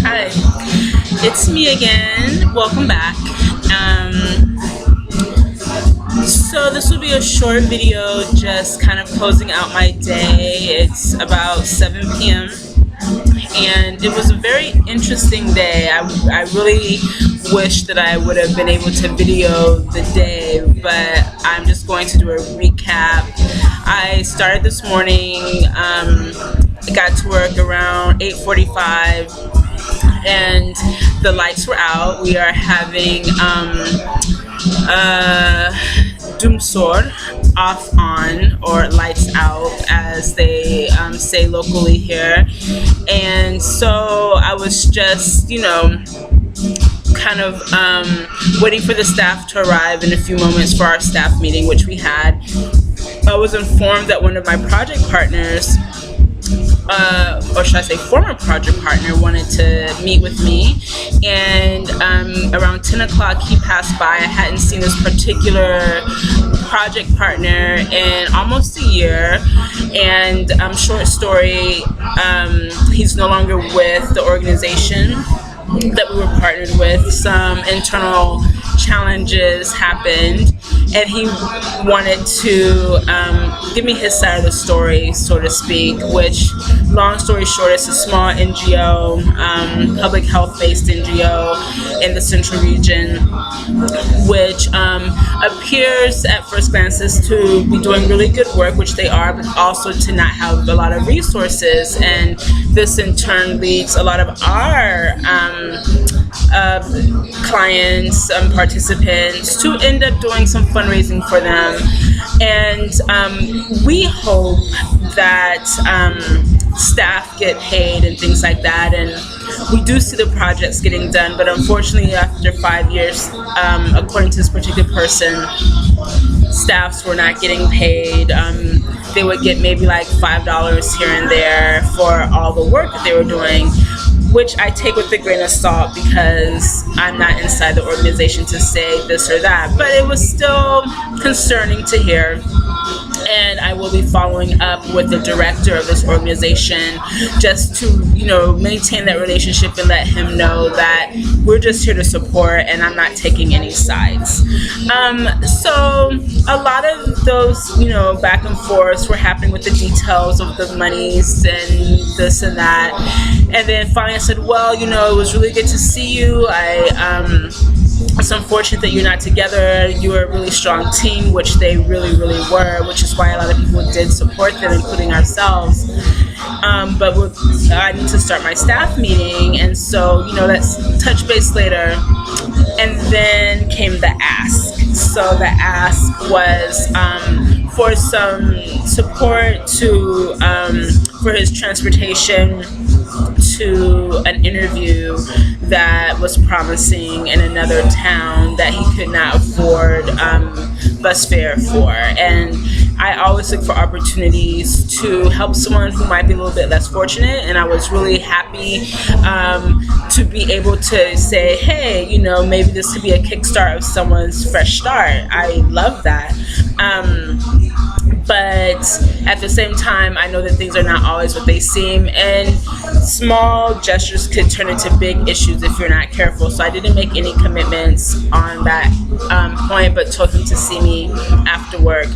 Hi, it's me again. Welcome back. So this will be a short video, just kind of closing out my day. It's about 7 p.m. and it was a very interesting day. I really wish that I would have been able to video the day, but I'm just going to do a recap. I started this morning. I got to work around 8:45 and the lights were out. We are having Doomsor off on, or lights out as they say locally here. And so I was just, kind of waiting for the staff to arrive in a few moments for our staff meeting, which we had. I was informed that one of my project partners, or should I say former project partner, wanted to meet with me, and around 10 o'clock he passed by. I hadn't seen this particular project partner in almost a year, and short story, he's no longer with the organization that we were partnered with. Some internal challenges happened, and he wanted to give me his side of the story, so to speak, which, long story short, is a small NGO, public health-based NGO in the central region, which appears at first glances to be doing really good work, which they are, but also to not have a lot of resources. And this in turn leads a lot of our clients, participants, to end up doing some fundraising for them. And we hope that staff get paid and things like that, and we do see the projects getting done, but unfortunately after 5 years, according to this particular person, staffs were not getting paid. They would get maybe like $5 here and there for all the work that they were doing, which I take with a grain of salt because I'm not inside the organization to say this or that, but it was still concerning to hear. And I will be following up with the director of this organization just to, maintain that relationship and let him know that we're just here to support and I'm not taking any sides. So a lot of those, back and forths were happening with the details of the monies and this and that. And then finally I said, well, it was really good to see you. It's unfortunate that you're not together. You were a really strong team, which they really, really were, which is why a lot of people did support them, including ourselves. But I need to start my staff meeting, and so, let's touch base later. And then came the ask. So the ask was for some support for his transportation to an interview that was promising in another town that he could not afford bus fare for. And I always look for opportunities to help someone who might be a little bit less fortunate, and I was really happy to be able to say, hey, maybe this could be a kickstart of someone's fresh start. I love that. But at the same time, I know that things are not always what they seem, and small gestures could turn into big issues if you're not careful. So I didn't make any commitments on that point, but told him to see me after work.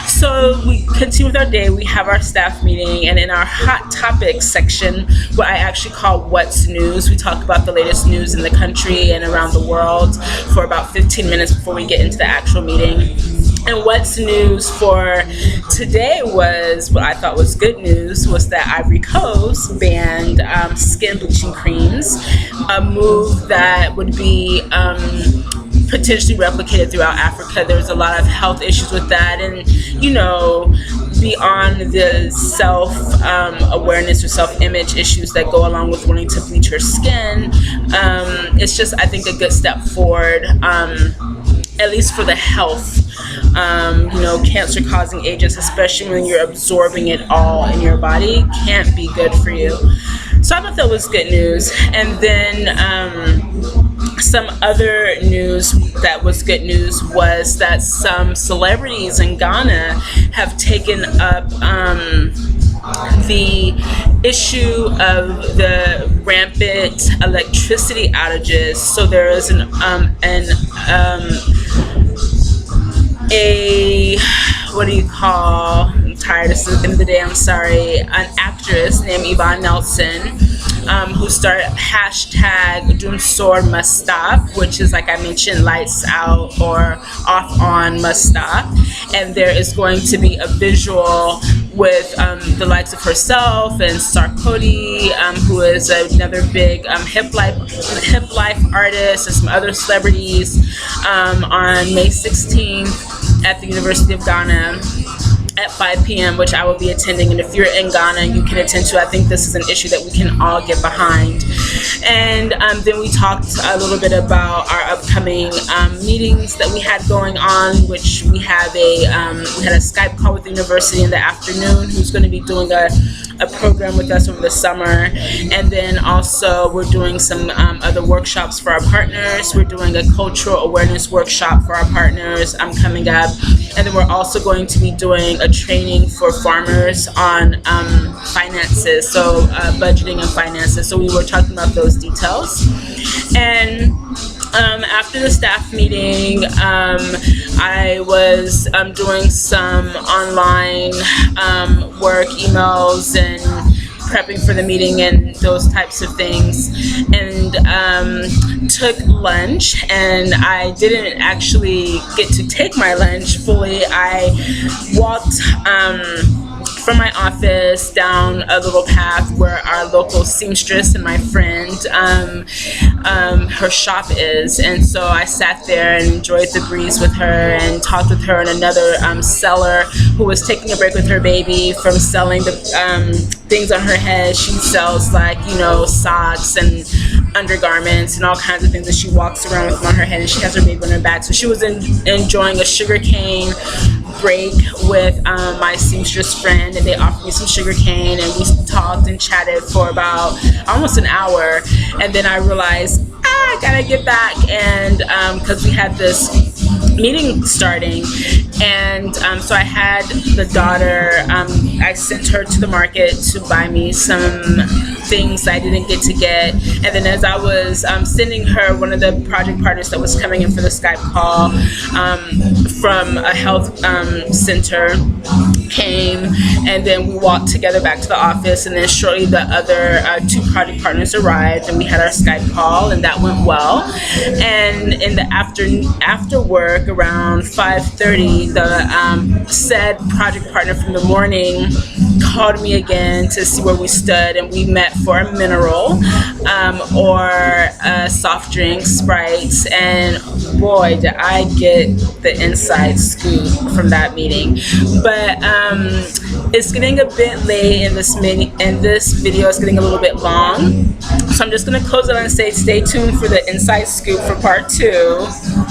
So we continue with our day. We have our staff meeting, and in our hot topics section, what I actually call What's News, we talk about the latest news in the country and around the world for about 15 minutes before we get into the actual meeting. And what's news for today was, what I thought was good news, was that Ivory Coast banned skin bleaching creams, a move that would be potentially replicated throughout Africa. There's a lot of health issues with that, and beyond the self-awareness or self-image issues that go along with wanting to bleach your skin, it's just, I think, a good step forward, at least for the health. Cancer-causing agents, especially when you're absorbing it all in your body, can't be good for you. So I thought that was good news. And then some other news that was good news was that some celebrities in Ghana have taken up the issue of the rampant electricity outages. So there is a what do you call? I'm tired. It's the end of the day. I'm sorry. An actress named Yvonne Nelson, who started hashtag Doom Sword Must Stop, which is, like I mentioned, lights out or off on must stop. And there is going to be a visual with the likes of herself and Sarkodie, who is another big hip life artist, and some other celebrities, on May 16th at the University of Ghana at 5 p.m., which I will be attending. And if you're in Ghana, you can attend to. I think this is an issue that we can all get behind. And then we talked a little bit about our upcoming meetings that we had going on, which we had a Skype call with the university in the afternoon, who's going to be doing a program with us over the summer. And then also we're doing some other workshops for our partners. We're doing a cultural awareness workshop for our partners coming up. And then we're also going to be doing a training for farmers on finances, so budgeting and finances. So we were talking about those details. And after the staff meeting, I was doing some online work, emails, and prepping for the meeting and those types of things, and took lunch. And I didn't actually get to take my lunch fully. I walked from my office down a little path where our local seamstress and my friend, her shop is. And so I sat there and enjoyed the breeze with her and talked with her and another seller who was taking a break with her baby from selling the things on her head. She sells, like, socks and undergarments and all kinds of things that she walks around with on her head, and she has her baby on her back. So she was enjoying a sugarcane break with my seamstress friend, and they offered me some sugarcane, and we talked and chatted for about almost an hour. And then I realized I gotta get back, and because we had this meeting starting, and so I had the daughter, I sent her to the market to buy me some things I didn't get to get. And then as I was sending her, one of the project partners that was coming in for the Skype call from a health center came, and then we walked together back to the office. And then shortly the other two project partners arrived, and we had our Skype call, and that went well. And in the after work around 5:30, the said project partner from the morning called me again to see where we stood, and we met for a mineral or soft drinks, Sprites. And boy, did I get the inside scoop from that meeting. But it's getting a bit late, and this video is getting a little bit long, so I'm just going to close it and say stay tuned for the inside scoop for part 2.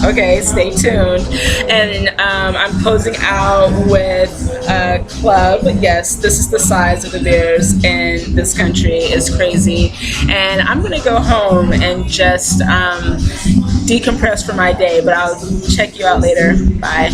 Okay, stay tuned. And I'm closing out with a club. Yes, this is the size of the bears in this country. It's crazy. And I'm going to go home and just decompress for my day, but I'll check you out later. Bye.